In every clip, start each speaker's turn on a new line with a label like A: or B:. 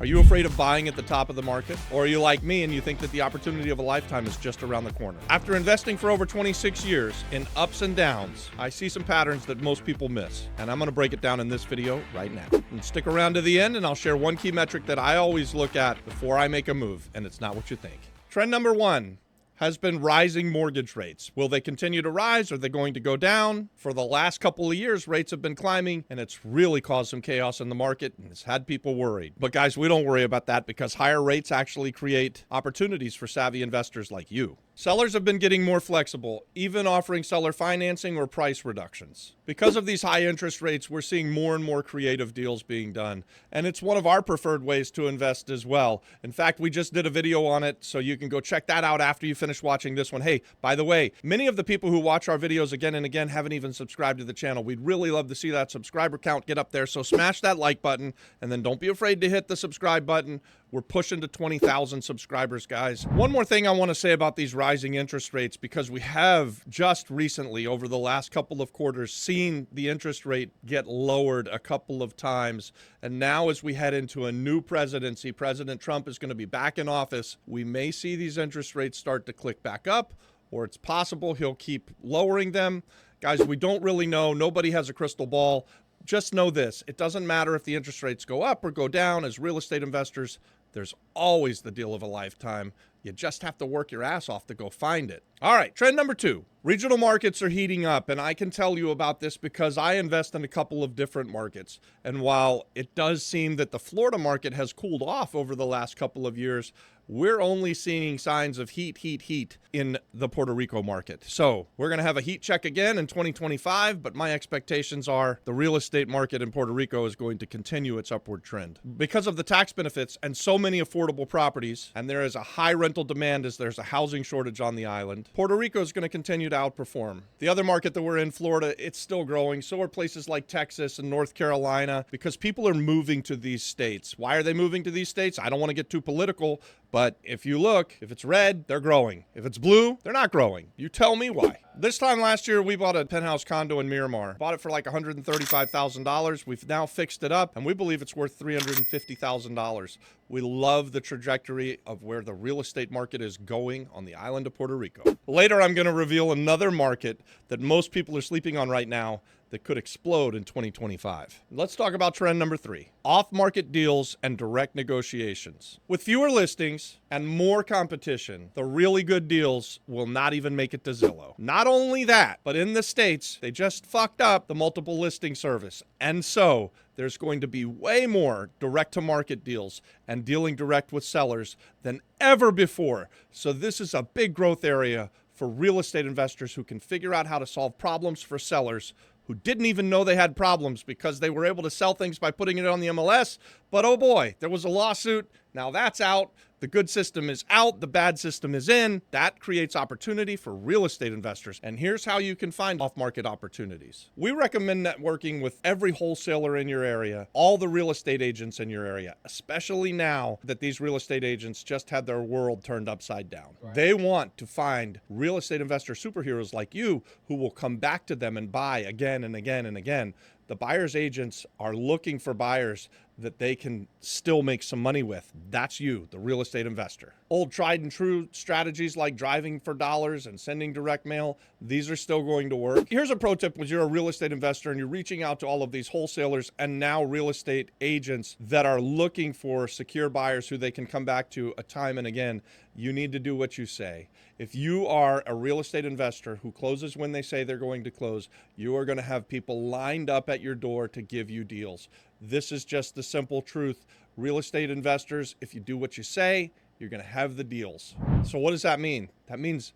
A: Are you afraid of buying at the top of the market? Or are you like me and you think that the opportunity of a lifetime is just around the corner? After investing for over 26 years in ups and downs, I see some patterns that most people miss. And I'm going to break it down in this video right now. And stick around to the end and I'll share one key metric that I always look at before I make a move. And it's not what you think. Trend number one has been rising mortgage rates. Will they continue to rise? Are they going to go down? For the last couple of years, rates have been climbing, and it's really caused some chaos in the market, and it's had people worried. But guys, we don't worry about that because higher rates actually create opportunities for savvy investors like you. Sellers have been getting more flexible, even offering seller financing or price reductions. Because of these high interest rates, we're seeing more and more creative deals being done. And it's one of our preferred ways to invest as well. In fact, we just did a video on it, so you can go check that out after you finish watching this one. Hey, by the way, many of the people who watch our videos again and again haven't even subscribed to the channel. We'd really love to see that subscriber count get up there. So smash that like button, and then don't be afraid to hit the subscribe button. We're pushing to 20,000 subscribers, guys. One more thing I want to say about these rising interest rates, because we have just recently, over the last couple of quarters, seen the interest rate get lowered a couple of times. And now as we head into a new presidency, President Trump is going to be back in office. We may see these interest rates start to click back up, or it's possible he'll keep lowering them. Guys, we don't really know. Nobody has a crystal ball. Just know this, it doesn't matter if the interest rates go up or go down. As real estate investors, there's always the deal of a lifetime. You just have to work your ass off to go find it. All right, trend number two. Regional markets are heating up, and I can tell you about this because I invest in a couple of different markets. And while it does seem that the Florida market has cooled off over the last couple of years, we're only seeing signs of heat in the Puerto Rico market. So we're going to have a heat check again in 2025, but my expectations are the real estate market in Puerto Rico is going to continue its upward trend. Because of the tax benefits and so many affordable properties, and there is a high rental demand as there's a housing shortage on the island, Puerto Rico is going to continue to outperform. The other market that we're in, Florida, it's still growing. So are places like Texas and North Carolina, because people are moving to these states. Why are they moving to these states? I don't want to get too political, but if you look, if it's red, they're growing. If it's blue, they're not growing. You tell me why. This time last year, we bought a penthouse condo in Miramar. Bought it for like $135,000. We've now fixed it up, and we believe it's worth $350,000. We love the trajectory of where the real estate market is going on the island of Puerto Rico. Later, I'm going to reveal another market that most people are sleeping on right now that could explode in 2025. Let's talk about trend number three, off-market deals and direct negotiations. With fewer listings and more competition, the really good deals will not even make it to Zillow. Not only that, but in the States, they just fucked up the multiple listing service. And so there's going to be way more direct-to-market deals and dealing direct with sellers than ever before. So this is a big growth area for real estate investors who can figure out how to solve problems for sellers who didn't even know they had problems because they were able to sell things by putting it on the MLS. But oh boy, there was a lawsuit. Now that's out. The good system is out. The bad system is in. That creates opportunity for real estate investors. And here's how you can find off-market opportunities. We recommend networking with every wholesaler in your area, all the real estate agents in your area, especially now that these real estate agents just had their world turned upside down. Right. They want to find real estate investor superheroes like you who will come back to them and buy again and again and again. The buyer's agents are looking for buyers that they can still make some money with. That's you, the real estate investor. Old tried and true strategies like driving for dollars and sending direct mail, these are still going to work. Here's a pro tip when you're a real estate investor and you're reaching out to all of these wholesalers and now real estate agents that are looking for secure buyers who they can come back to a time and again. You need to do what you say. If you are a real estate investor who closes when they say they're going to close, you are going to have people lined up at your door to give you deals. This is just the simple truth. Real estate investors, if you do what you say, you're going to have the deals. So what does that mean? That means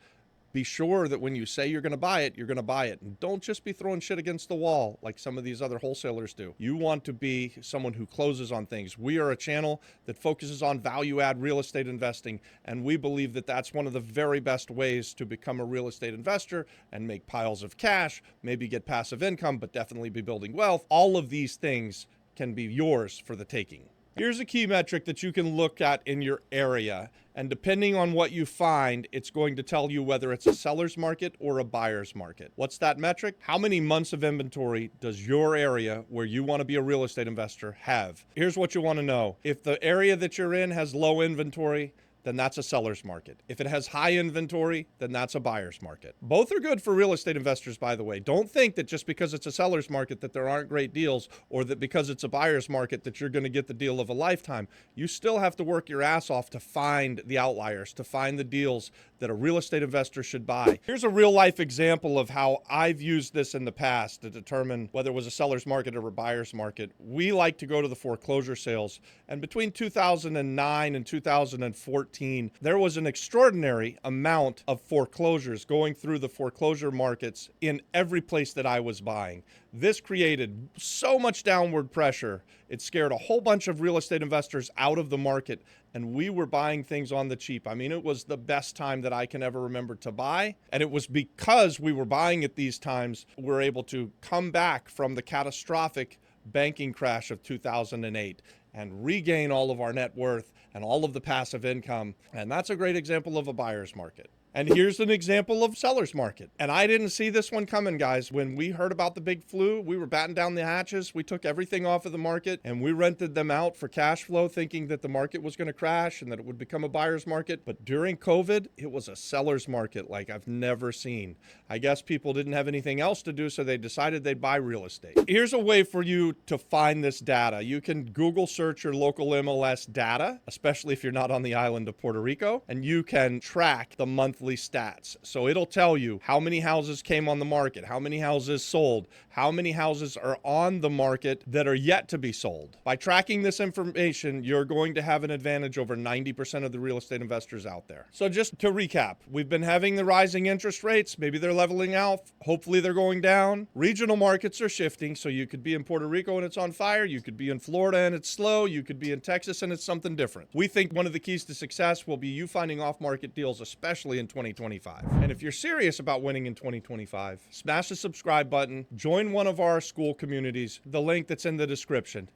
A: be sure that when you say you're going to buy it, you're going to buy it. And don't just be throwing shit against the wall like some of these other wholesalers do. You want to be someone who closes on things. We are a channel that focuses on value-add real estate investing, and we believe that that's one of the very best ways to become a real estate investor and make piles of cash, maybe get passive income, but definitely be building wealth. All of these things can be yours for the taking. Here's a key metric that you can look at in your area. And depending on what you find, it's going to tell you whether it's a seller's market or a buyer's market. What's that metric? How many months of inventory does your area where you want to be a real estate investor have? Here's what you want to know. If the area that you're in has low inventory, then that's a seller's market. If it has high inventory, then that's a buyer's market. Both are good for real estate investors, by the way. Don't think that just because it's a seller's market that there aren't great deals, or that because it's a buyer's market that you're going to get the deal of a lifetime. You still have to work your ass off to find the outliers, to find the deals that a real estate investor should buy. Here's a real life example of how I've used this in the past to determine whether it was a seller's market or a buyer's market. We like to go to the foreclosure sales, and between 2009 and 2014, there was an extraordinary amount of foreclosures going through the foreclosure markets in every place that I was buying. This created so much downward pressure. It scared a whole bunch of real estate investors out of the market, and we were buying things on the cheap. I mean, it was the best time that I can ever remember to buy, and it was because we were buying at these times, we were able to come back from the catastrophic banking crash of 2008 and regain all of our net worth and all of the passive income. And that's a great example of a buyer's market. And here's an example of seller's market. And I didn't see this one coming, guys. When we heard about the big flu, we were batting down the hatches. We took everything off of the market and we rented them out for cash flow, thinking that the market was going to crash and that it would become a buyer's market. But during COVID, it was a seller's market like I've never seen. I guess people didn't have anything else to do, so they decided they'd buy real estate. Here's a way for you to find this data. You can Google search your local MLS data, especially if you're not on the island of Puerto Rico, and you can track the monthly stats. So it'll tell you how many houses came on the market, how many houses sold, how many houses are on the market that are yet to be sold. By tracking this information, you're going to have an advantage over 90% of the real estate investors out there. So just to recap, we've been having the rising interest rates. Maybe they're leveling out. Hopefully they're going down. Regional markets are shifting. So you could be in Puerto Rico and it's on fire. You could be in Florida and it's slow. You could be in Texas and it's something different. We think one of the keys to success will be you finding off-market deals, especially in 2025. And if you're serious about winning in 2025, smash the subscribe button, join one of our school communities, the link that's in the description.